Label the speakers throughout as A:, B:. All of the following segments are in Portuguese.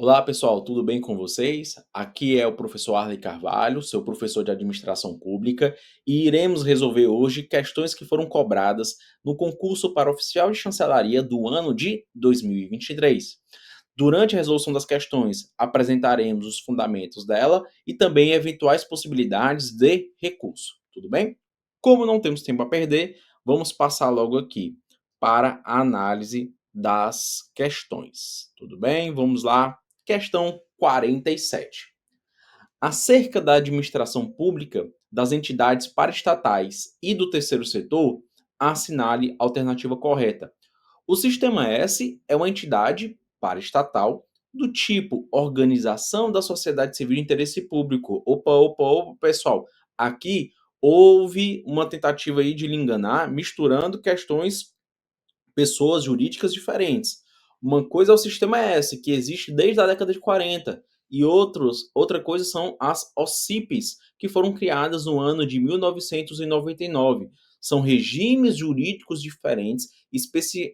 A: Olá pessoal, tudo bem com vocês? Aqui é o professor Arley Carvalho, seu professor de Administração Pública, e iremos resolver hoje questões que foram cobradas no concurso para oficial de chancelaria do ano de 2023. Durante a resolução das questões, apresentaremos os fundamentos dela e também eventuais possibilidades de recurso, tudo bem? Como não temos tempo a perder, vamos passar logo aqui para a análise das questões, tudo bem? Vamos lá. Questão 47. Acerca da administração pública, das entidades paraestatais e do terceiro setor, assinale a alternativa correta. O Sistema S é uma entidade paraestatal do tipo Organização da Sociedade Civil de Interesse Público. Opa, pessoal. Aqui houve uma tentativa aí de lhe enganar, misturando questões pessoas jurídicas diferentes. Uma coisa é o sistema S, que existe desde a década de 40, e outra coisa são as OCPs, que foram criadas no ano de 1999. São regimes jurídicos diferentes,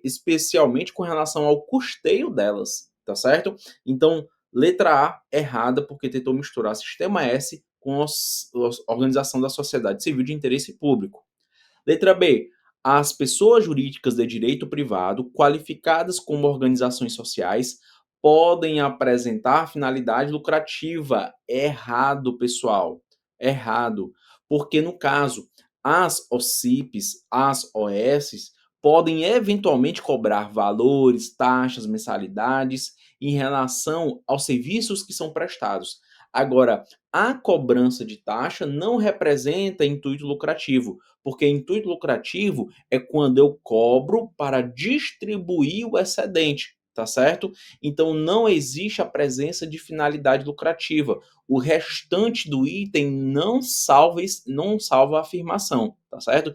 A: especialmente com relação ao custeio delas, tá certo? Então, letra A errada, porque tentou misturar sistema S com a Organização da Sociedade Civil de Interesse Público. Letra B. As pessoas jurídicas de direito privado, qualificadas como organizações sociais, podem apresentar finalidade lucrativa. Errado, pessoal. Errado. Porque, no caso, as OCPs, as OS, podem eventualmente cobrar valores, taxas, mensalidades em relação aos serviços que são prestados. Agora, a cobrança de taxa não representa intuito lucrativo, porque intuito lucrativo é quando eu cobro para distribuir o excedente, tá certo? Então não existe a presença de finalidade lucrativa. O restante do item não salva a afirmação, tá certo?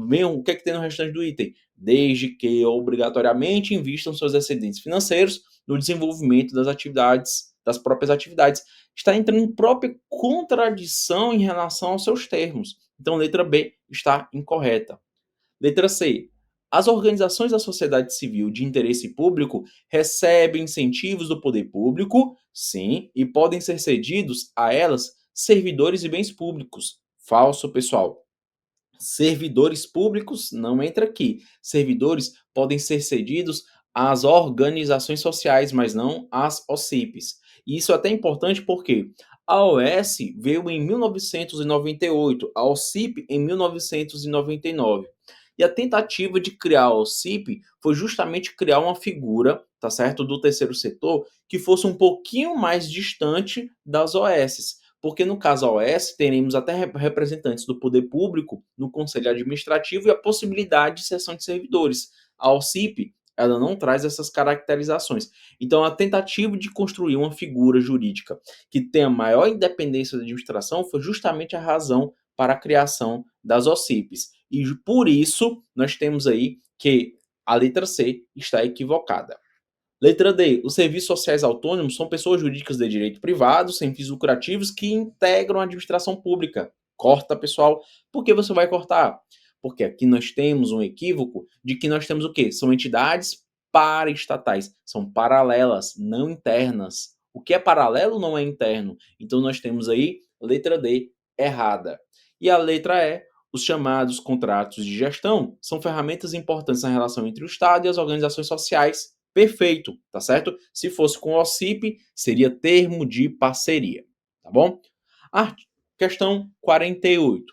A: Bem, o que é que tem no restante do item? Desde que obrigatoriamente invistam seus excedentes financeiros no desenvolvimento das atividades, das próprias atividades. Está entrando em própria contradição em relação aos seus termos. Então, letra B está incorreta. Letra C. As organizações da sociedade civil de interesse público recebem incentivos do poder público, sim, e podem ser cedidos a elas servidores e bens públicos. Falso, pessoal. Servidores públicos não entra aqui. Servidores podem ser cedidos às organizações sociais, mas não às OCPs. E isso é até importante porque a OS veio em 1998, a OCP em 1999. E a tentativa de criar a OCP foi justamente criar uma figura, tá certo, do terceiro setor que fosse um pouquinho mais distante das OS, porque no caso a OS teremos até representantes do poder público no conselho administrativo e a possibilidade de cessão de servidores. A OCIP, ela não traz essas caracterizações. Então, a tentativa de construir uma figura jurídica que tenha maior independência da administração foi justamente a razão para a criação das OCIPs. E por isso, nós temos aí que a letra C está equivocada. Letra D. Os serviços sociais autônomos são pessoas jurídicas de direito privado, sem fins lucrativos, que integram a administração pública. Corta, pessoal. Por que você vai cortar? Porque aqui nós temos um equívoco de que nós temos o quê? São entidades paraestatais. São paralelas, não internas. O que é paralelo não é interno. Então nós temos aí letra D errada. E a letra E. Os chamados contratos de gestão são ferramentas importantes na relação entre o Estado e as organizações sociais. Perfeito, tá certo? Se fosse com OCIP, seria termo de parceria, tá bom? Questão 48.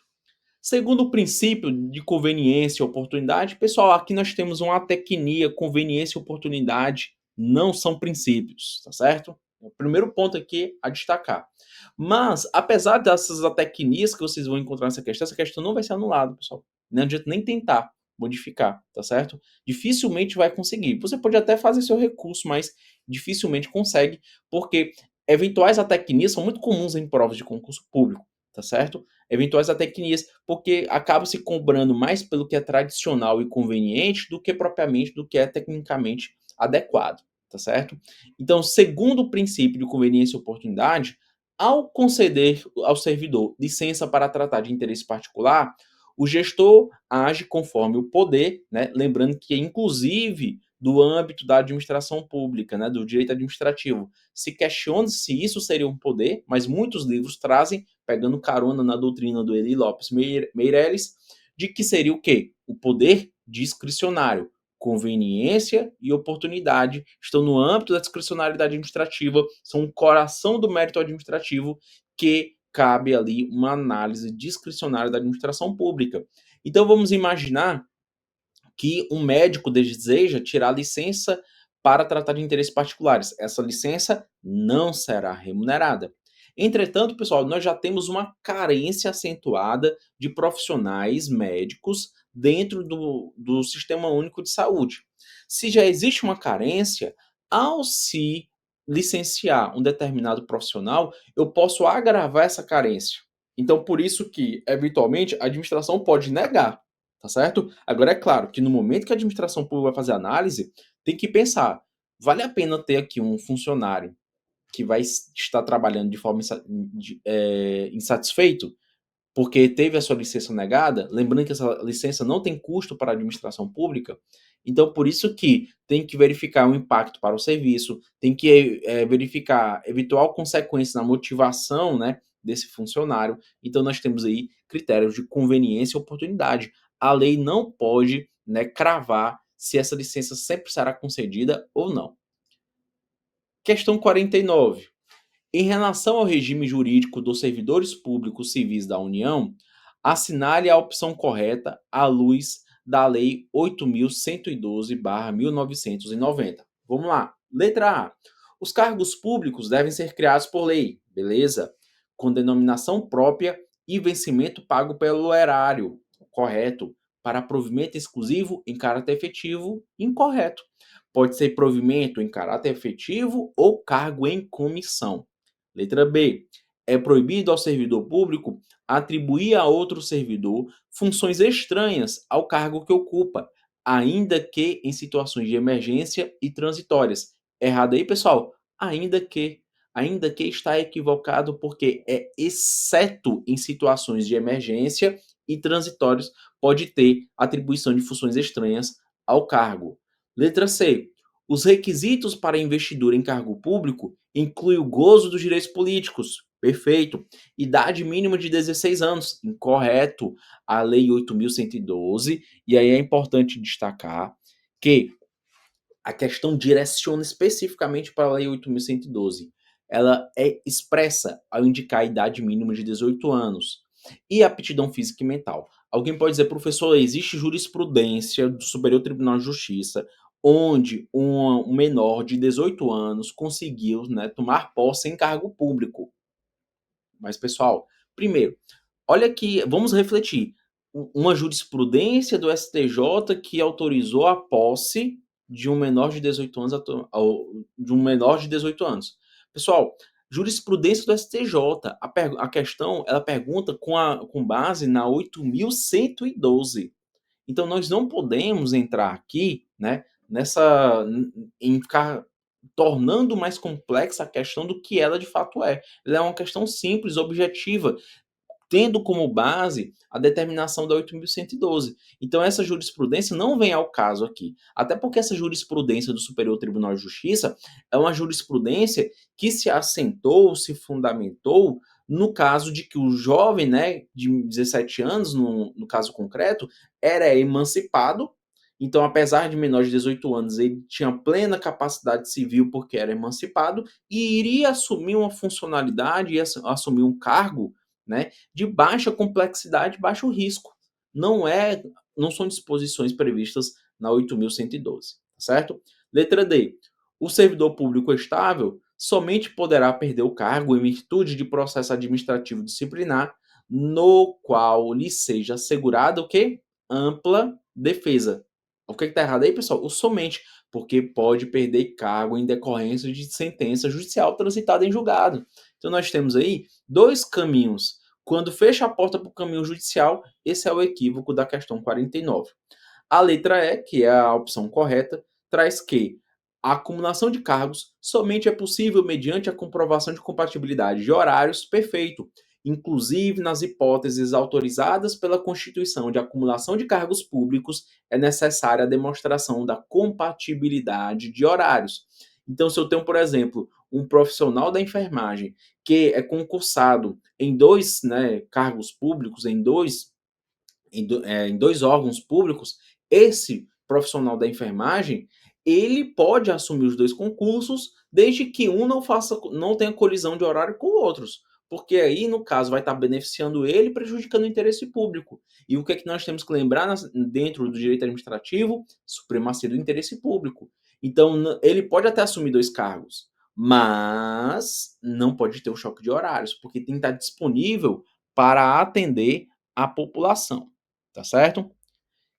A: Segundo o princípio de conveniência e oportunidade, pessoal, aqui nós temos uma atecnia, conveniência e oportunidade não são princípios, tá certo? É o primeiro ponto aqui a destacar. Mas, apesar dessas atecnias que vocês vão encontrar nessa questão, essa questão não vai ser anulada, pessoal. Não adianta nem tentar modificar, tá certo? Dificilmente vai conseguir. Você pode até fazer seu recurso, mas dificilmente consegue, porque eventuais atecnias são muito comuns em provas de concurso público, tá certo? Eventuais atecnias, porque acaba se cobrando mais pelo que é tradicional e conveniente do que propriamente do que é tecnicamente adequado, tá certo? Então, segundo o princípio de conveniência e oportunidade, ao conceder ao servidor licença para tratar de interesse particular, o gestor age conforme o poder, né? Lembrando que, inclusive, do âmbito da administração pública, né, do direito administrativo. Se questiona se isso seria um poder, mas muitos livros trazem, pegando carona na doutrina do Eli Lopes Meireles, de que seria o quê? O poder discricionário. Conveniência e oportunidade estão no âmbito da discricionariedade administrativa, são o coração do mérito administrativo que cabe ali uma análise discricionária da administração pública. Então vamos imaginar que um médico deseja tirar licença para tratar de interesses particulares. Essa licença não será remunerada. Entretanto, pessoal, nós já temos uma carência acentuada de profissionais médicos dentro do Sistema Único de Saúde. Se já existe uma carência, ao se licenciar um determinado profissional, eu posso agravar essa carência. Então, por isso que, eventualmente, a administração pode negar, tá certo? Agora, é claro que no momento que a administração pública vai fazer análise, tem que pensar, vale a pena ter aqui um funcionário que vai estar trabalhando de forma insatisfeito, porque teve a sua licença negada, lembrando que essa licença não tem custo para a administração pública, então por isso que tem que verificar o impacto para o serviço, tem que verificar eventual consequência na motivação, né, desse funcionário. Então nós temos aí critérios de conveniência e oportunidade. A lei não pode, né, cravar se essa licença sempre será concedida ou não. Questão 49. Em relação ao regime jurídico dos servidores públicos civis da União, assinale a opção correta à luz da Lei 8.112/1990. Vamos lá. Letra A. Os cargos públicos devem ser criados por lei, beleza? Com denominação própria e vencimento pago pelo erário, correto? Para provimento exclusivo em caráter efetivo, incorreto. Pode ser provimento em caráter efetivo ou cargo em comissão. Letra B. É proibido ao servidor público atribuir a outro servidor funções estranhas ao cargo que ocupa, ainda que em situações de emergência e transitórias. Errado aí, pessoal? Ainda que. Ainda que está equivocado, porque é exceto em situações de emergência e transitórios pode ter atribuição de funções estranhas ao cargo. Letra C. Os requisitos para investidura em cargo público incluem o gozo dos direitos políticos. Perfeito. Idade mínima de 16 anos. Incorreto. A Lei 8.112. E aí é importante destacar que a questão direciona especificamente para a Lei 8.112. Ela é expressa ao indicar a idade mínima de 18 anos. E a aptidão física e mental. Alguém pode dizer, professor, existe jurisprudência do Superior Tribunal de Justiça onde um menor de 18 anos conseguiu, né, tomar posse em cargo público. Mas, pessoal, primeiro, olha aqui, vamos refletir. Uma jurisprudência do STJ que autorizou a posse de um menor de 18 anos, de um menor de 18 anos. Pessoal, jurisprudência do STJ, a questão, ela pergunta com base na 8.112. Então nós não podemos entrar aqui, né, em ficar tornando mais complexa a questão do que ela de fato é. Ela é uma questão simples, objetiva, tendo como base a determinação da 8.112. Então essa jurisprudência não vem ao caso aqui. Até porque essa jurisprudência do Superior Tribunal de Justiça é uma jurisprudência que se assentou, se fundamentou no caso de que o jovem, né, de 17 anos, no caso concreto, era emancipado. Então, apesar de menor de 18 anos, ele tinha plena capacidade civil porque era emancipado e iria assumir uma funcionalidade, ia assumir um cargo, né, de baixa complexidade, baixo risco. Não são disposições previstas na 8.112, certo? Letra D. O servidor público estável somente poderá perder o cargo em virtude de processo administrativo disciplinar no qual lhe seja assegurada o quê? Ampla defesa. O que está errado aí, pessoal? O somente, porque pode perder cargo em decorrência de sentença judicial transitada em julgado. Então nós temos aí dois caminhos. Quando fecha a porta para o caminho judicial, esse é o equívoco da questão 49. A letra E, que é a opção correta, traz que a acumulação de cargos somente é possível mediante a comprovação de compatibilidade de horários, perfeito. Inclusive, nas hipóteses autorizadas pela Constituição de acumulação de cargos públicos, é necessária a demonstração da compatibilidade de horários. Então, se eu tenho, por exemplo, um profissional da enfermagem que é concursado em dois, né, cargos públicos, em dois órgãos públicos, esse profissional da enfermagem, ele pode assumir os dois concursos, desde que um não tenha colisão de horário com outros. Porque aí, no caso, vai estar beneficiando ele e prejudicando o interesse público. E o que é que nós temos que lembrar dentro do direito administrativo? Supremacia do interesse público. Então, ele pode até assumir dois cargos, mas não pode ter o choque de horários, porque tem que estar disponível para atender a população. Tá certo?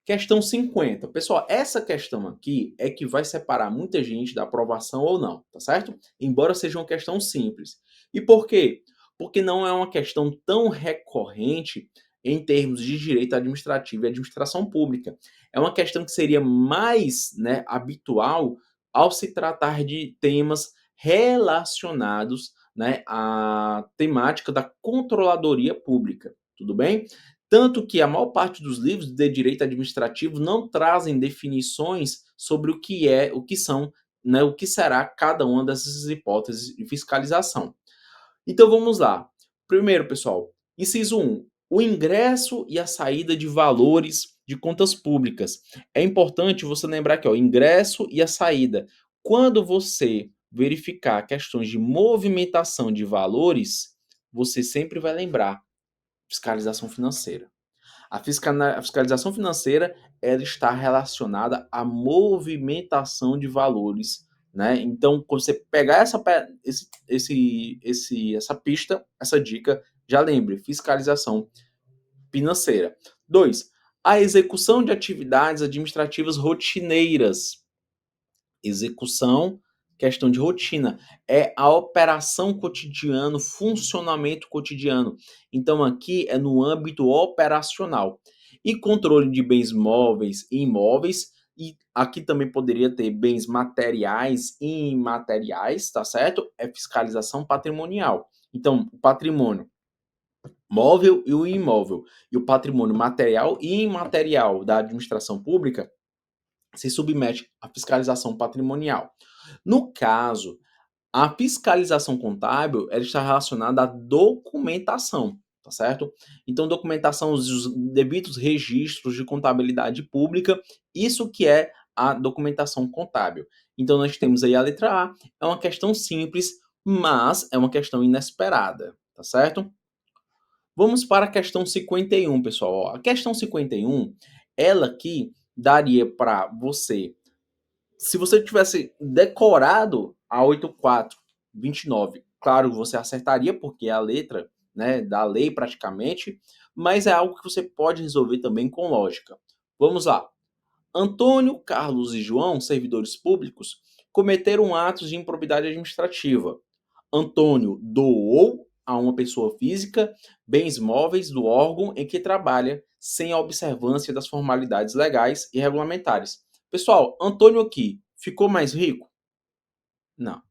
A: Questão 50. Pessoal, essa questão aqui é que vai separar muita gente da aprovação ou não, tá certo? Embora seja uma questão simples. E por quê? Porque não é uma questão tão recorrente em termos de direito administrativo e administração pública. É uma questão que seria mais, né, habitual ao se tratar de temas relacionados, né, à temática da controladoria pública. Tudo bem? Tanto que a maior parte dos livros de direito administrativo não trazem definições sobre o que são, né, o que será cada uma dessas hipóteses de fiscalização. Então vamos lá. Primeiro, pessoal, inciso 1, o ingresso e a saída de valores de contas públicas. É importante você lembrar que o ingresso e a saída. Quando você verificar questões de movimentação de valores, você sempre vai lembrar fiscalização financeira. A fiscalização financeira ela está relacionada à movimentação de valores, né? Então, quando você pegar essa pista, essa dica, já lembre, fiscalização financeira. 2. A execução de atividades administrativas rotineiras. Execução, questão de rotina, é a operação cotidiana, o funcionamento cotidiano. Então aqui é no âmbito operacional. E controle de bens móveis e imóveis, e aqui também poderia ter bens materiais e imateriais, tá certo? É fiscalização patrimonial. Então, o patrimônio móvel e o imóvel, e o patrimônio material e imaterial da administração pública se submete à fiscalização patrimonial. No caso, a fiscalização contábil ela está relacionada à documentação, tá certo? Então, documentação, os devidos registros de contabilidade pública, isso que é a documentação contábil. Então, nós temos aí a letra A, é uma questão simples, mas é uma questão inesperada, tá certo? Vamos para a questão 51, pessoal. A questão 51, ela aqui daria para você, se você tivesse decorado a 8429, claro, você acertaria, porque é a letra, né, da lei praticamente, mas é algo que você pode resolver também com lógica. Vamos lá. Antônio, Carlos e João, servidores públicos, cometeram atos de improbidade administrativa. Antônio doou a uma pessoa física bens móveis do órgão em que trabalha, sem a observância das formalidades legais e regulamentares. Pessoal, Antônio aqui ficou mais rico? Não.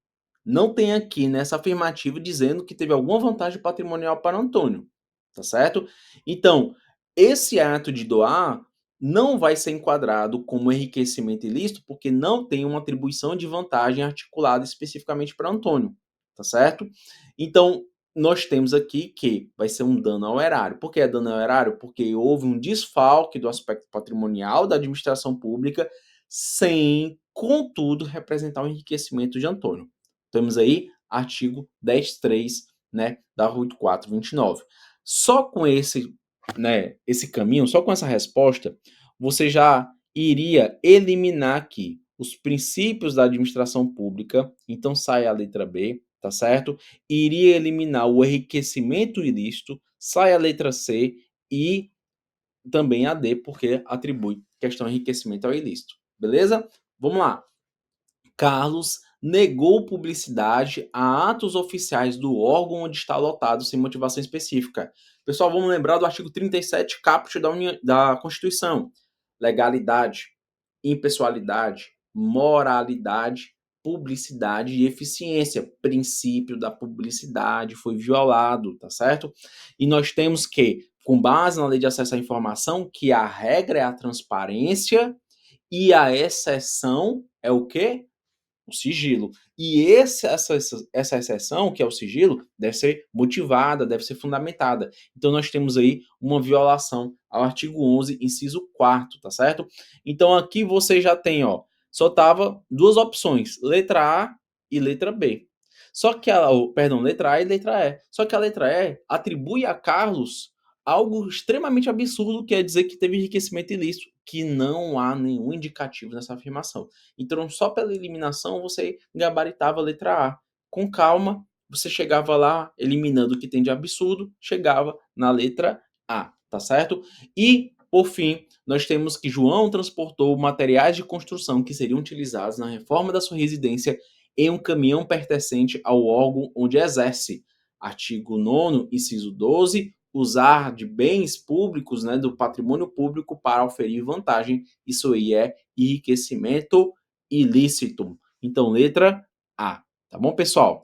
A: Não tem aqui nessa afirmativa dizendo que teve alguma vantagem patrimonial para Antônio, tá certo? Então, esse ato de doar não vai ser enquadrado como enriquecimento ilícito porque não tem uma atribuição de vantagem articulada especificamente para Antônio, tá certo? Então, nós temos aqui que vai ser um dano ao erário. Por que é dano ao erário? Porque houve um desfalque do aspecto patrimonial da administração pública sem, contudo, representar o enriquecimento de Antônio. Temos aí artigo 10.3, né, da 8429. Só com esse, né, esse caminho, só com essa resposta, você já iria eliminar aqui os princípios da administração pública, então sai a letra B, tá certo? Iria eliminar o enriquecimento ilícito, sai a letra C e também a D, porque atribui questão de enriquecimento ao ilícito. Beleza? Vamos lá. Carlos negou publicidade a atos oficiais do órgão onde está lotado sem motivação específica. Pessoal, vamos lembrar do artigo 37, caput da Constituição. Legalidade, impessoalidade, moralidade, publicidade e eficiência. Princípio da publicidade foi violado, tá certo? E nós temos que, com base na Lei de Acesso à Informação, que a regra é a transparência e a exceção é o quê? O sigilo. E essa exceção, que é o sigilo, deve ser motivada, deve ser fundamentada. Então, nós temos aí uma violação ao artigo 11, inciso 4º, tá certo? Então, aqui você já tem, ó, só tava duas opções, letra A e letra B. Só que letra A e letra E. Só que a letra E atribui a Carlos algo extremamente absurdo, que é dizer que teve enriquecimento ilícito, que não há nenhum indicativo nessa afirmação. Então, só pela eliminação, você gabaritava a letra A. Com calma, você chegava lá, eliminando o que tem de absurdo, chegava na letra A, tá certo? E, por fim, nós temos que João transportou materiais de construção que seriam utilizados na reforma da sua residência em um caminhão pertencente ao órgão onde exerce. Artigo 9º, inciso 12, usar de bens públicos, né, do patrimônio público para oferir vantagem, isso aí é enriquecimento ilícito. Então, letra A. Tá bom, pessoal?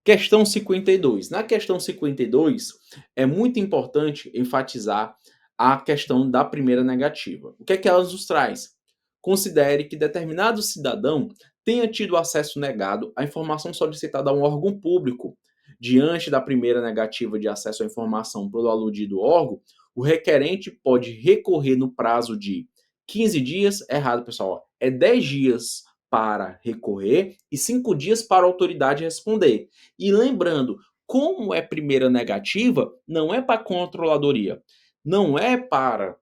A: Questão 52. Na questão 52, é muito importante enfatizar a questão da primeira negativa. O que é que ela nos traz? Considere que determinado cidadão tenha tido acesso negado à informação solicitada a um órgão público. Diante da primeira negativa de acesso à informação pelo aludido órgão, o requerente pode recorrer no prazo de 15 dias, errado, pessoal, é 10 dias para recorrer e 5 dias para a autoridade responder. E lembrando, como é primeira negativa, não é para a controladoria, não é para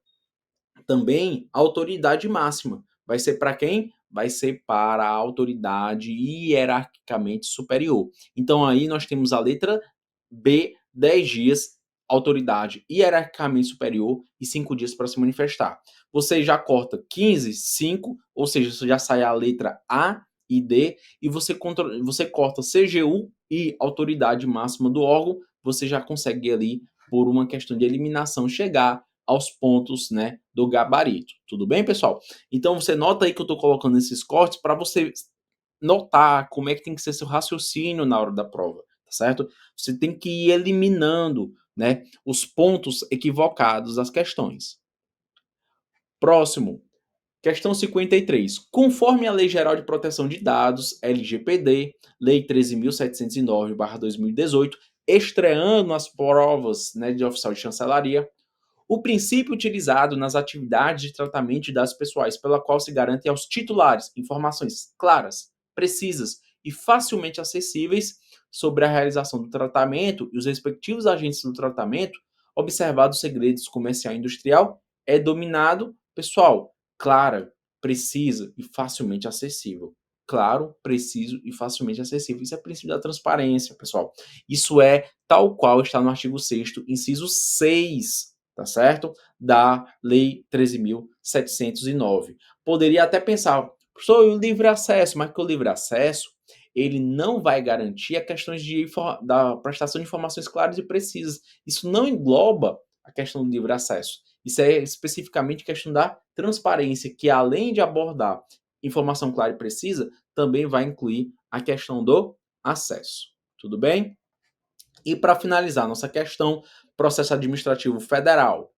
A: também a autoridade máxima. Vai ser para quem? Vai ser para a autoridade hierarquicamente superior. Então aí nós temos a letra B, 10 dias, autoridade hierarquicamente superior e 5 dias para se manifestar. Você já corta 15, 5, ou seja, você já sai a letra A e D, e você corta CGU e autoridade máxima do órgão, você já consegue ali, por uma questão de eliminação, chegar aos pontos, né, do gabarito. Tudo bem, pessoal? Então você nota aí que eu estou colocando esses cortes para você notar como é que tem que ser seu raciocínio na hora da prova, tá certo? Você tem que ir eliminando, né, os pontos equivocados das questões. Próximo, questão 53. Conforme a Lei Geral de Proteção de Dados, LGPD, Lei 13.709/2018, estreando as provas, né, de oficial de chancelaria, o princípio utilizado nas atividades de tratamento de dados pessoais, pela qual se garante aos titulares informações claras, precisas e facilmente acessíveis sobre a realização do tratamento e os respectivos agentes do tratamento, observado o segredo comercial e industrial, é dominado, pessoal, clara, precisa e facilmente acessível. Claro, preciso e facilmente acessível. Isso é princípio da transparência, pessoal. Isso é tal qual está no artigo 6º, inciso 6, tá certo? Da Lei 13.709. Poderia até pensar, professor, o livre acesso, mas que o livre acesso, ele não vai garantir a questões da prestação de informações claras e precisas. Isso não engloba a questão do livre acesso. Isso é especificamente questão da transparência, que além de abordar informação clara e precisa, também vai incluir a questão do acesso. Tudo bem? E para finalizar nossa questão, processo administrativo federal.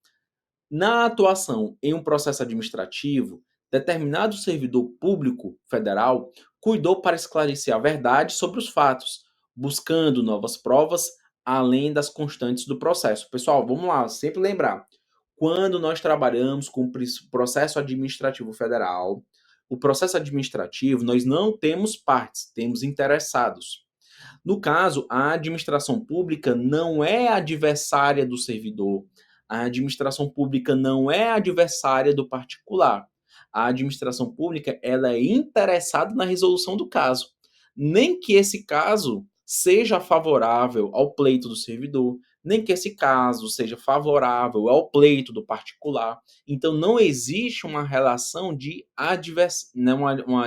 A: Na atuação em um processo administrativo, determinado servidor público federal cuidou para esclarecer a verdade sobre os fatos, buscando novas provas além das constantes do processo. Pessoal, vamos lá, sempre lembrar. Quando nós trabalhamos com o processo administrativo federal, o processo administrativo, nós não temos partes, temos interessados. No caso, a administração pública não é adversária do servidor. A administração pública não é adversária do particular. A administração pública, ela é interessada na resolução do caso. Nem que esse caso seja favorável ao pleito do servidor, nem que esse caso seja favorável ao pleito do particular. Então, não existe uma relação de,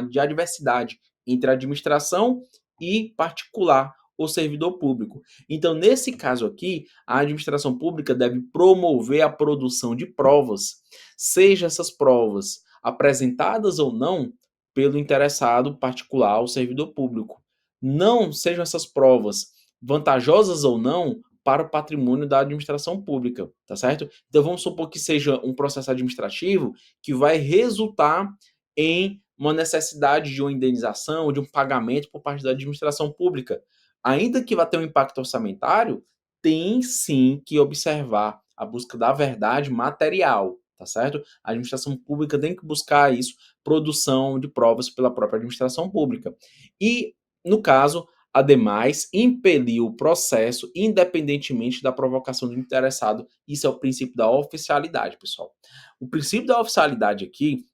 A: de adversidade entre a administração e particular, o servidor público. Então, nesse caso aqui, a administração pública deve promover a produção de provas, seja essas provas apresentadas ou não pelo interessado particular ou servidor público. Não sejam essas provas vantajosas ou não para o patrimônio da administração pública, tá certo? Então vamos supor que seja um processo administrativo que vai resultar em uma necessidade de uma indenização, de um pagamento por parte da administração pública. Ainda que vá ter um impacto orçamentário, tem sim que observar a busca da verdade material, tá certo? A administração pública tem que buscar isso, produção de provas pela própria administração pública. E, no caso, ademais, impelir o processo independentemente da provocação do interessado. Isso é o princípio da oficialidade, pessoal. O princípio da oficialidade aqui,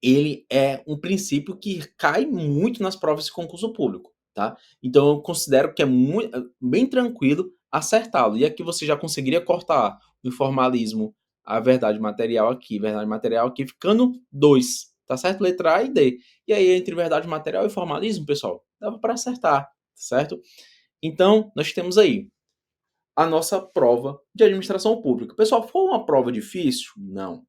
A: ele é um princípio que cai muito nas provas de concurso público, tá? Então eu considero que é muito, bem tranquilo acertá-lo. E aqui você já conseguiria cortar o informalismo, a verdade material aqui, ficando dois, tá certo? Letra A e D. E aí, entre verdade material e formalismo, pessoal, dava para acertar, tá certo? Então, nós temos aí a nossa prova de administração pública. Pessoal, foi uma prova difícil? Não,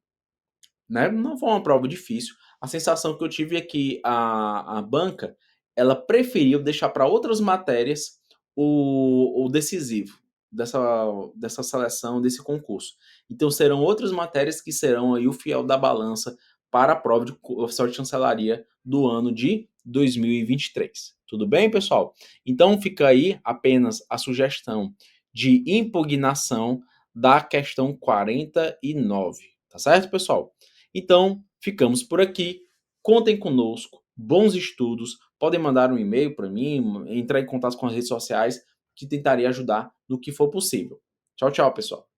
A: né? Não foi uma prova difícil. A sensação que eu tive é que a banca ela preferiu deixar para outras matérias o decisivo dessa seleção, desse concurso. Então serão outras matérias que serão aí o fiel da balança para a prova de oficial de chancelaria do ano de 2023. Tudo bem, pessoal? Então fica aí apenas a sugestão de impugnação da questão 49, tá certo, pessoal? Então, ficamos por aqui. Contem conosco. Bons estudos. Podem mandar um e-mail para mim, entrar em contato com as redes sociais, que tentarei ajudar no que for possível. Tchau, tchau, pessoal.